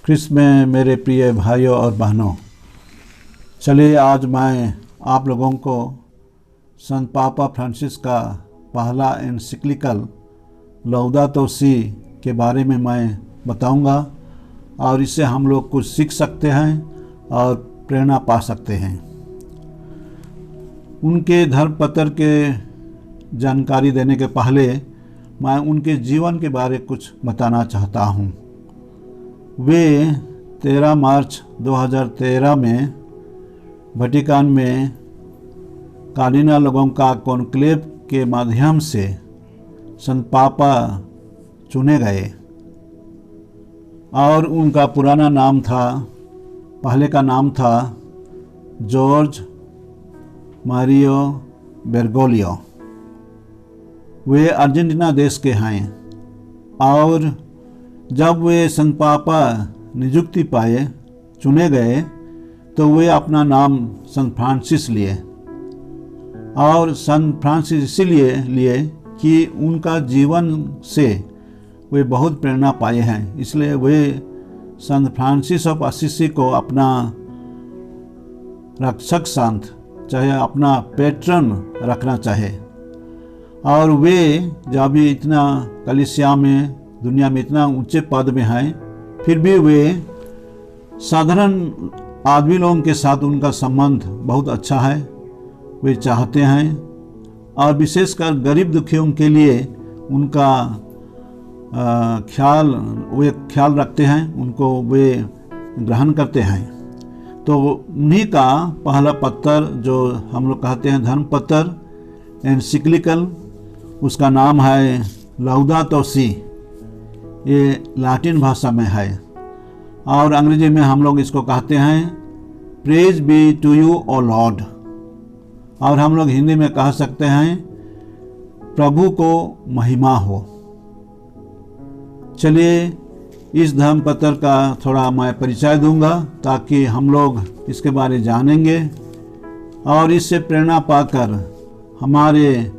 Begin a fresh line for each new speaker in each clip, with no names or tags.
क्रिस्त में मेरे प्रिय भाइयों और बहनों, चलिए आज मैं आप लोगों को संत पापा फ्रांसिस का पहला एनसिक्लिकल लौदातो si के बारे में मैं बताऊंगा और इससे हम लोग कुछ सीख सकते हैं और प्रेरणा पा सकते हैं। उनके धर्मपत्र के जानकारी देने के पहले मैं उनके जीवन के बारे कुछ बताना चाहता हूँ। वे 13 मार्च 2013 में वेटिकन में कार्डिनलों का कॉन्क्लेव के माध्यम से संत पापा चुने गए और उनका पुराना नाम था, पहले का नाम था जॉर्ज मारियो बेरगोलियो। वे अर्जेंटीना देश के हैं और जब वे संत पापा नियुक्ति पाए, चुने गए, तो वे अपना नाम संत फ्रांसिस लिए और संत फ्रांसिस इसीलिए लिए कि उनका जीवन से वे बहुत प्रेरणा पाए हैं। इसलिए वे संत फ्रांसिस ऑफ असिसी को अपना रक्षक संत, चाहे अपना पैट्रन रखना चाहे। और वे जब भी इतना कलीसिया में, दुनिया में इतना ऊंचे पद में हैं, फिर भी वे साधारण आदमी लोगों के साथ उनका संबंध बहुत अच्छा है। वे चाहते हैं और विशेषकर गरीब दुखियों के लिए उनका ख्याल रखते हैं, उनको वे ग्रहण करते हैं। तो उन्हीं का पहला पत्र जो हम लोग कहते हैं धर्म पत्र एनसिक्लिकल, उसका नाम है लौदातो si। ये लैटिन भाषा में है और अंग्रेजी में हम लोग इसको कहते हैं praise be to you O lord, और हम लोग हिंदी में कह सकते हैं प्रभु को महिमा हो। चलिए इस धर्म पत्र का थोड़ा मैं परिचय दूंगा ताकि हम लोग इसके बारे में जानेंगे और इससे प्रेरणा पाकर हमारे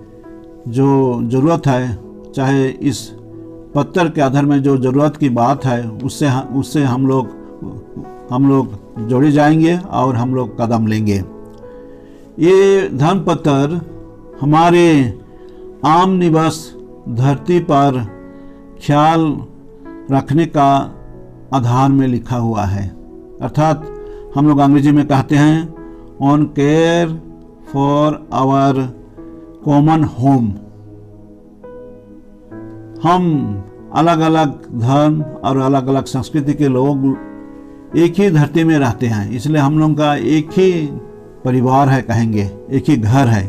जो ज़रूरत है, चाहे इस पत्थर के आधार में जो ज़रूरत की बात है उससे हम लोग जोड़े जाएंगे और हम लोग कदम लेंगे। ये धर्म पत्र हमारे आम निवास धरती पर ख्याल रखने का आधार में लिखा हुआ है, अर्थात हम लोग अंग्रेजी में कहते हैं on care for our common home. हम अलग अलग धर्म और अलग अलग संस्कृति के लोग एक ही धरती में रहते हैं, इसलिए हम लोगों का एक ही परिवार है, कहेंगे एक ही घर है।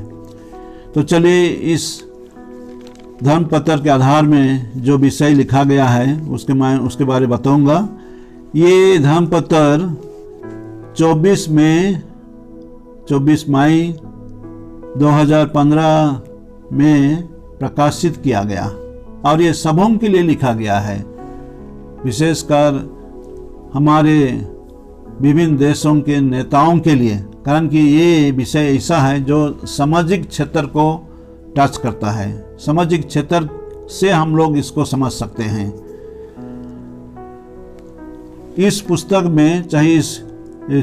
तो चलिए इस धर्म पत्र के आधार में जो विषय लिखा गया है उसके बारे में बताऊंगा। ये धर्म पत्र 24 मई 2015 में प्रकाशित किया गया और ये सबों के लिए लिखा गया है, विशेषकर हमारे विभिन्न देशों के नेताओं के लिए, कारण कि ये विषय ऐसा है जो सामाजिक क्षेत्र को टच करता है। सामाजिक क्षेत्र से हम लोग इसको समझ सकते हैं। इस पुस्तक में, चाहे इस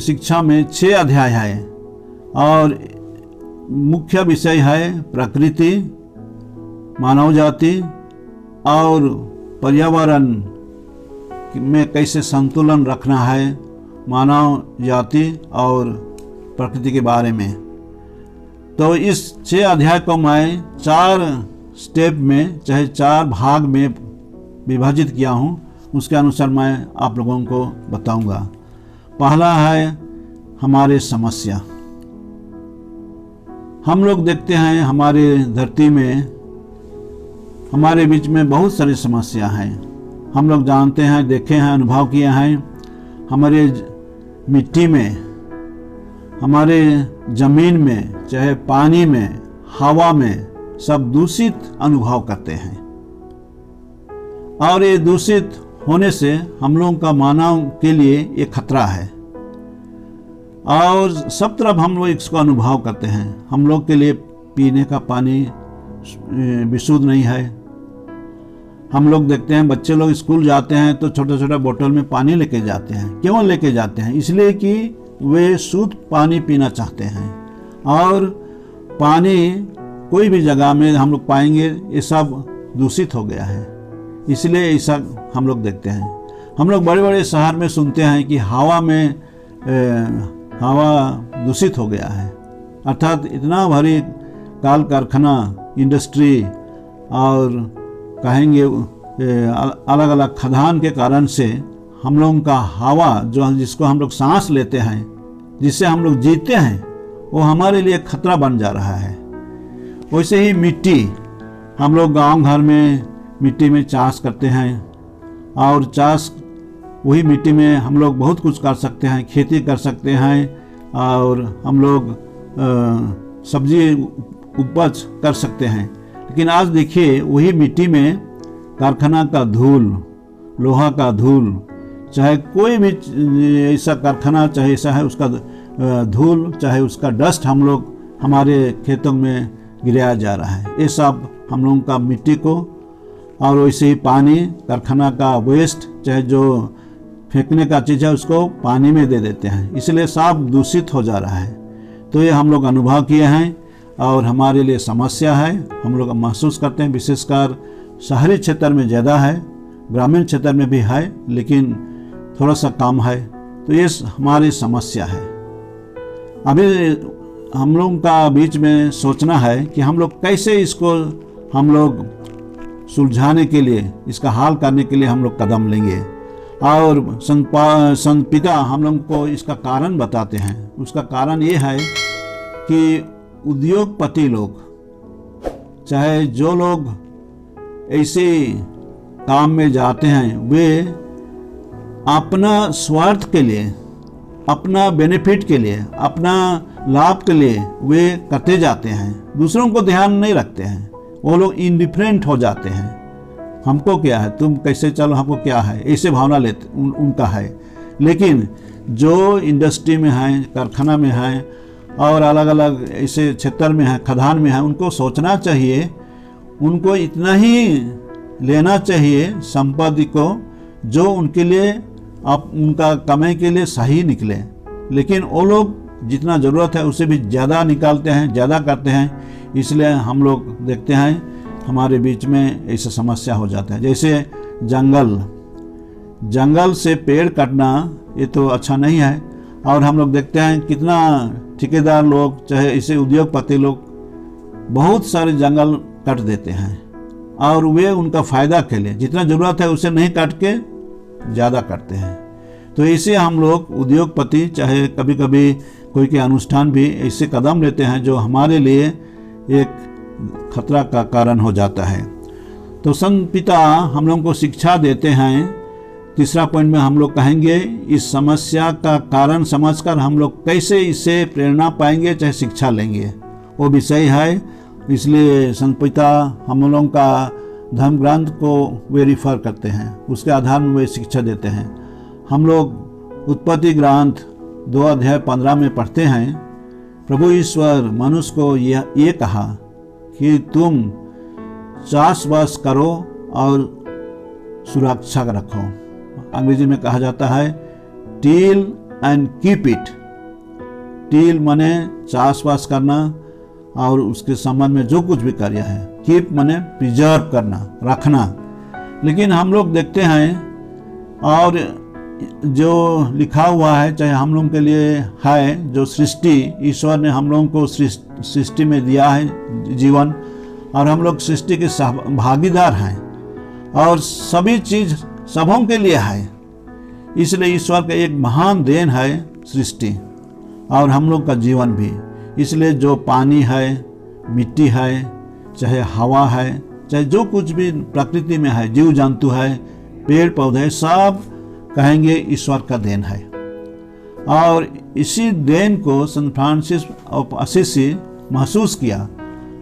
शिक्षा में 6 अध्याय है और मुख्य विषय है प्रकृति, मानव जाति और पर्यावरण में कैसे संतुलन रखना है, मानव जाति और प्रकृति के बारे में। तो इस 6 अध्याय को मैं 4 स्टेप में, चाहे 4 भाग में विभाजित किया हूँ, उसके अनुसार मैं आप लोगों को बताऊंगा। पहला है हमारे समस्या। हम लोग देखते हैं हमारे धरती में, हमारे बीच में बहुत सारी समस्या हैं। हम लोग जानते हैं, देखे हैं, अनुभव किए हैं। हमारे मिट्टी में, हमारे ज़मीन में, चाहे पानी में, हवा में, सब दूषित अनुभव करते हैं और ये दूषित होने से हम लोगों का मानव के लिए ये खतरा है और सब तरफ हम लोग इसको अनुभव करते हैं। हम लोग के लिए पीने का पानी विशुद्ध नहीं है, हम लोग देखते हैं बच्चे लोग स्कूल जाते हैं तो छोटे छोटे बोतल में पानी लेके जाते हैं। क्यों लेके जाते हैं? इसलिए कि वे शुद्ध पानी पीना चाहते हैं। और पानी कोई भी जगह में हम लोग पाएंगे ये सब दूषित हो गया है, इसलिए ऐसा हम लोग देखते हैं। हम लोग बड़े बड़े शहर में सुनते हैं कि हवा दूषित हो गया है, अर्थात इतना भारी काल कारखाना, इंडस्ट्री और कहेंगे अलग अलग खदान के कारण से हम लोगों का हवा जिसको हम लोग सांस लेते हैं, जिससे हम लोग जीते हैं, वो हमारे लिए खतरा बन जा रहा है। वैसे ही मिट्टी, हम लोग गांव घर में मिट्टी में चाष करते हैं और वही मिट्टी में हम लोग बहुत कुछ कर सकते हैं, खेती कर सकते हैं और हम लोग सब्जी उपज कर सकते हैं। लेकिन आज देखिए वही मिट्टी में कारखाना का धूल, लोहा का धूल, चाहे कोई भी ऐसा कारखाना चाहे ऐसा है, उसका धूल चाहे उसका डस्ट हम लोग हमारे खेतों में गिराया जा रहा है। ये सब हम लोगों का मिट्टी को, और वैसे ही पानी, कारखाना का वेस्ट चाहे जो फेंकने का चीज़ है उसको पानी में दे देते हैं, इसलिए सब दूषित हो जा रहा है। तो ये हम लोग अनुभव किए हैं और हमारे लिए समस्या है, हम लोग महसूस करते हैं। विशेषकर शहरी क्षेत्र में ज़्यादा है, ग्रामीण क्षेत्र में भी है, लेकिन थोड़ा सा कम है। तो ये हमारी समस्या है। अभी हम लोगों का बीच में सोचना है कि हम लोग कैसे इसको हम लोग सुलझाने के लिए, इसका हल करने के लिए हम लोग कदम लेंगे। और संत पिता हम लोग को इसका कारण बताते हैं। उसका कारण ये है कि उद्योगपति लोग, चाहे जो लोग ऐसे काम में जाते हैं, वे अपना स्वार्थ के लिए, अपना बेनिफिट के लिए, अपना लाभ के लिए वे करते जाते हैं, दूसरों को ध्यान नहीं रखते हैं। वो लोग इंडिफरेंट हो जाते हैं, हमको क्या है, तुम कैसे चलो, हमको क्या है, ऐसे भावना लेते उनका है। लेकिन जो इंडस्ट्री में है, कारखाना में है और अलग अलग ऐसे क्षेत्र में है, खदान में है, उनको सोचना चाहिए, उनको इतना ही लेना चाहिए संपत्ति को जो उनके लिए, आप उनका कमाई के लिए सही निकले। लेकिन वो लोग जितना ज़रूरत है उससे भी ज़्यादा निकालते हैं, ज़्यादा करते हैं। इसलिए हम लोग देखते हैं हमारे बीच में ऐसा समस्या हो जाता है। जैसे जंगल से पेड़ काटना, ये तो अच्छा नहीं है। और हम लोग देखते हैं कितना ठेकेदार लोग, चाहे ऐसे उद्योगपति लोग बहुत सारे जंगल काट देते हैं और वे उनका फ़ायदा के लिए जितना ज़रूरत है उसे नहीं काट के ज़्यादा काटते हैं। तो ऐसे हम लोग उद्योगपति, चाहे कभी कभी कोई के अनुष्ठान भी ऐसे कदम लेते हैं जो हमारे लिए एक खतरा का कारण हो जाता है। तो संत पिता हम लोगों को शिक्षा देते हैं। तीसरा पॉइंट में हम लोग कहेंगे इस समस्या का कारण समझकर हम लोग कैसे इससे प्रेरणा पाएंगे, चाहे शिक्षा लेंगे, वो विषय है। इसलिए संत पिता हम लोगों का धर्म ग्रंथ को वे रिफर करते हैं, उसके आधार में वे शिक्षा देते हैं। हम लोग उत्पत्ति ग्रंथ 2 अध्याय 15 में पढ़ते हैं, प्रभु ईश्वर मनुष्य को ये कहा कि तुम चाषबास करो और सुरक्षा रखो। अंग्रेजी में कहा जाता है till and keep it. Till माने चाषबास करना और उसके संबंध में जो कुछ भी कार्य है, कीप माने प्रिजर्व करना, रखना। लेकिन हम लोग देखते हैं और जो लिखा हुआ है, चाहे हम लोगों के लिए है, जो सृष्टि ईश्वर ने हम लोगों को सृष्टि में दिया है जीवन, और हम लोग सृष्टि के भागीदार हैं और सभी चीज़ सबों के लिए है। इसलिए ईश्वर का एक महान देन है सृष्टि और हम लोग का जीवन भी। इसलिए जो पानी है, मिट्टी है, चाहे हवा है, चाहे जो कुछ भी प्रकृति में है, जीव जंतु है, पेड़ पौधे, सब कहेंगे ईश्वर का देन है। और इसी देन को संत फ्रांसिस ऑफ असीसी महसूस किया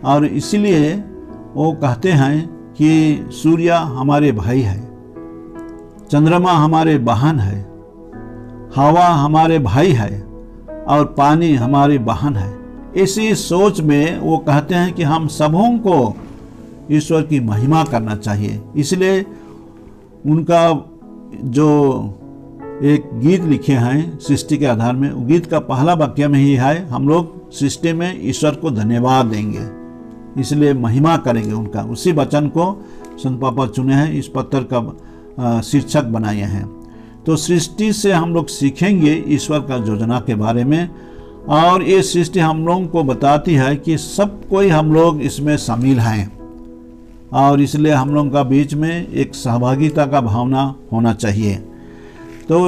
और इसीलिए वो कहते हैं कि सूर्य हमारे भाई है, चंद्रमा हमारे बहन है, हवा हमारे भाई है और पानी हमारी बहन है। इसी सोच में वो कहते हैं कि हम सबों को ईश्वर की महिमा करना चाहिए। इसलिए उनका जो एक गीत लिखे हैं सृष्टि के आधार में, वो गीत का पहला वाक्य में ही है, हम लोग सृष्टि में ईश्वर को धन्यवाद देंगे, इसलिए महिमा करेंगे उनका। उसी वचन को संत पापा चुने हैं, इस पत्र का शीर्षक बनाए हैं। तो सृष्टि से हम लोग सीखेंगे ईश्वर का योजना के बारे में, और ये सृष्टि हम लोगों को बताती है कि सब कोई हम लोग इसमें शामिल हैं, और इसलिए हम लोगों का बीच में एक सहभागिता का भावना होना चाहिए। तो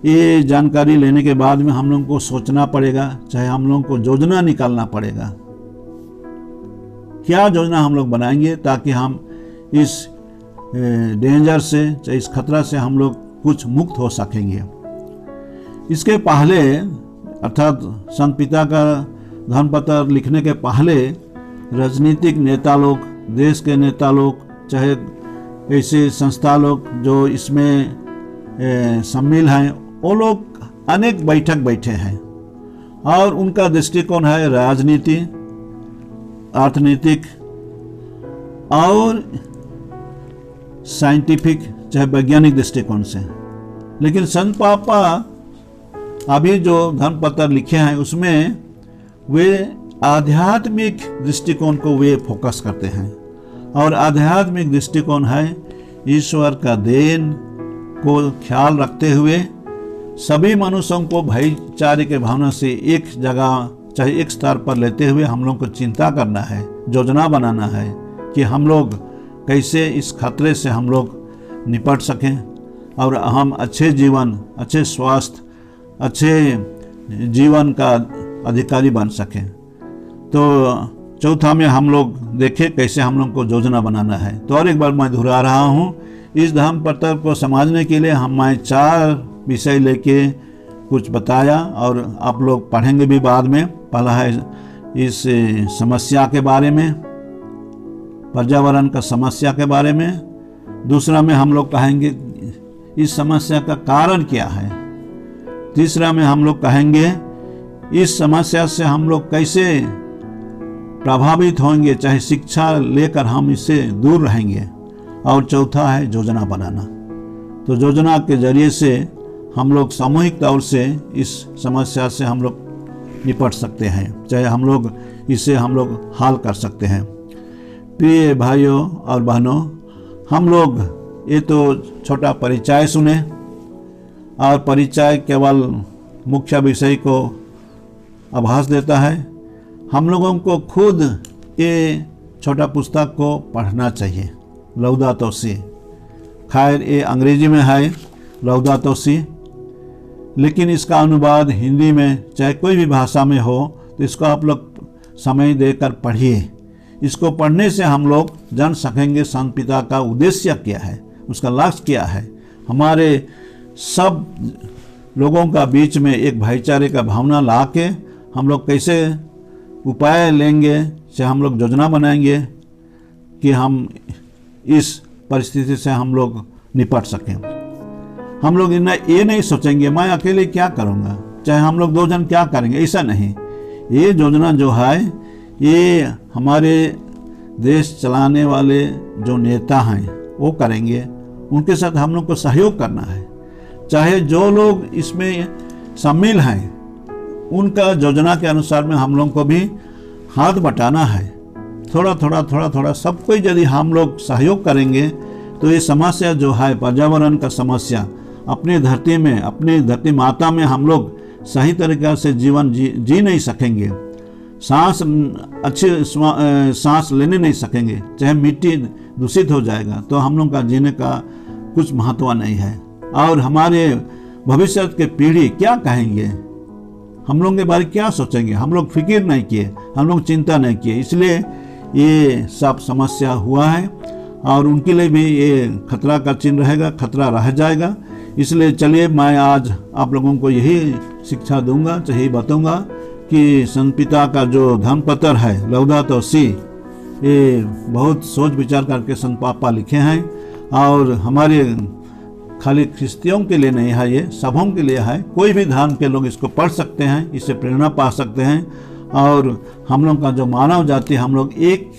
ये जानकारी लेने के बाद में हम लोगों को सोचना पड़ेगा, चाहे हम लोगों को योजना निकालना पड़ेगा, क्या योजना हम लोग बनाएंगे ताकि हम इस डेंजर से, चाहे इस खतरा से हम लोग कुछ मुक्त हो सकेंगे। इसके पहले अर्थात संत पिता का धर्मपत्र लिखने के पहले राजनीतिक नेता लोग, देश के नेता लोग, चाहे ऐसे संस्था लोग जो इसमें शामिल हैं, वो लोग अनेक बैठक बैठे हैं, और उनका दृष्टिकोण है राजनीति, अर्थनीतिक और साइंटिफिक, चाहे वैज्ञानिक दृष्टिकोण से। लेकिन संत पापा अभी जो धर्मपत्र लिखे हैं उसमें वे आध्यात्मिक दृष्टिकोण को वे फोकस करते हैं, और आध्यात्मिक दृष्टिकोण है ईश्वर का देन को ख्याल रखते हुए सभी मनुष्यों को भाईचारे के भावना से एक जगह, चाहे एक स्तर पर लेते हुए हम लोग को चिंता करना है, योजना बनाना है कि हम लोग कैसे इस खतरे से हम लोग निपट सकें और हम अच्छे जीवन, अच्छे स्वास्थ्य, अच्छे जीवन का अधिकारी बन सकें। तो चौथा में हम लोग देखें कैसे हम लोग को योजना बनाना है। तो और एक बार मैं दोहरा रहा हूँ, इस धर्मपत्र को समझने के लिए मैं 4 विषय लेके कुछ बताया, और आप लोग पढ़ेंगे भी बाद में। पहला है इस समस्या के बारे में, पर्यावरण का समस्या के बारे में। दूसरा में हम लोग कहेंगे इस समस्या का कारण क्या है। तीसरा में हम लोग कहेंगे इस समस्या से हम लोग कैसे प्रभावित होंगे, चाहे शिक्षा लेकर हम इससे दूर रहेंगे। और चौथा है योजना बनाना। तो योजना के जरिए से हम लोग सामूहिक तौर से इस समस्या से हम लोग निपट सकते हैं, चाहे हम लोग इसे हम लोग हल कर सकते हैं। प्रिय भाइयों और बहनों, हम लोग ये तो छोटा परिचय सुने, और परिचय केवल मुख्य विषय को आभास देता है। हम लोगों को खुद ये छोटा पुस्तक को पढ़ना चाहिए, लौदातो सी। खैर ये अंग्रेजी में है लौदातो सी, लेकिन इसका अनुवाद हिंदी में चाहे कोई भी भाषा में हो तो इसको आप लोग समय देकर पढ़िए। इसको पढ़ने से हम लोग जान सकेंगे संत पिता का उद्देश्य क्या है, उसका लक्ष्य क्या है। हमारे सब लोगों का बीच में एक भाईचारे का भावना ला के हम लोग कैसे उपाय लेंगे, चाहे हम लोग योजना बनाएंगे कि हम इस परिस्थिति से हम लोग निपट सकें। हम लोग ये नहीं सोचेंगे मैं अकेले क्या करूँगा, चाहे हम लोग 2 जन क्या करेंगे, ऐसा नहीं। ये योजना जो है ये हमारे देश चलाने वाले जो नेता हैं वो करेंगे, उनके साथ हम लोग को सहयोग करना है। चाहे जो लोग इसमें शामिल हैं उनका योजना के अनुसार में हम लोग को भी हाथ बटाना है। थोड़ा थोड़ा सबको यदि हम लोग सहयोग करेंगे तो ये समस्या जो है पर्यावरण का समस्या, अपनी धरती में, अपनी धरती माता में हम लोग सही तरीक़े से जीवन जी नहीं सकेंगे, सांस अच्छे सांस लेने नहीं सकेंगे, चाहे मिट्टी दूषित हो जाएगा तो हम लोग का जीने का कुछ महत्व नहीं है। और हमारे भविष्य के पीढ़ी क्या कहेंगे, हम लोग के बारे में क्या सोचेंगे, हम लोग फिक्र नहीं किए, हम लोग चिंता नहीं किए, इसलिए ये सब समस्या हुआ है और उनके लिए भी ये खतरा का चिन्ह रहेगा, खतरा रह जाएगा। इसलिए चलिए मैं आज आप लोगों को यही शिक्षा दूंगा, यही बताऊंगा कि संत पिता का जो धर्मपत्र है लौदातो सी, ये बहुत सोच विचार करके संत पापा लिखे हैं और हमारे खाली ख्रिस्तियों के लिए नहीं है, ये सबों के लिए है। कोई भी धर्म के लोग इसको पढ़ सकते हैं, इससे प्रेरणा पा सकते हैं और हम लोग का जो मानव जाति हम लोग एक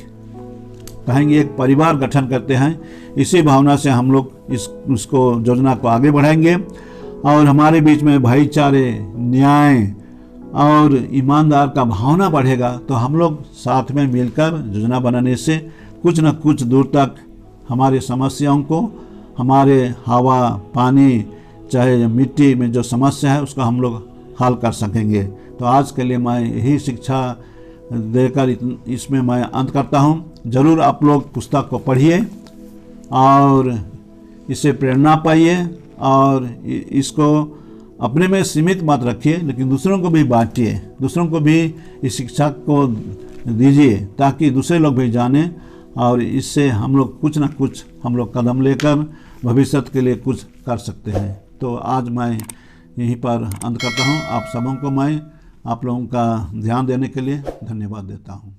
कहेंगे एक परिवार गठन करते हैं। इसी भावना से हम लोग इसको योजना को आगे बढ़ाएंगे और हमारे बीच में भाईचारे, न्याय और ईमानदार का भावना बढ़ेगा तो हम लोग साथ में मिलकर योजना बनाने से कुछ न कुछ दूर तक हमारी समस्याओं को, हमारे हवा, पानी, चाहे मिट्टी में जो समस्या है उसका हम लोग हल कर सकेंगे। तो आज के लिए मैं यही शिक्षा देकर इसमें मैं अंत करता हूँ। ज़रूर आप लोग पुस्तक को पढ़िए और इससे प्रेरणा पाइए और इसको अपने में सीमित मत रखिए, लेकिन दूसरों को भी बांटिए, दूसरों को भी इस शिक्षा को दीजिए ताकि दूसरे लोग भी जानें और इससे हम लोग कुछ ना कुछ हम लोग कदम लेकर भविष्य के लिए कुछ कर सकते हैं। तो आज मैं यहीं पर अंत करता हूँ। आप सबों को मैं आप लोगों का ध्यान देने के लिए धन्यवाद देता हूँ।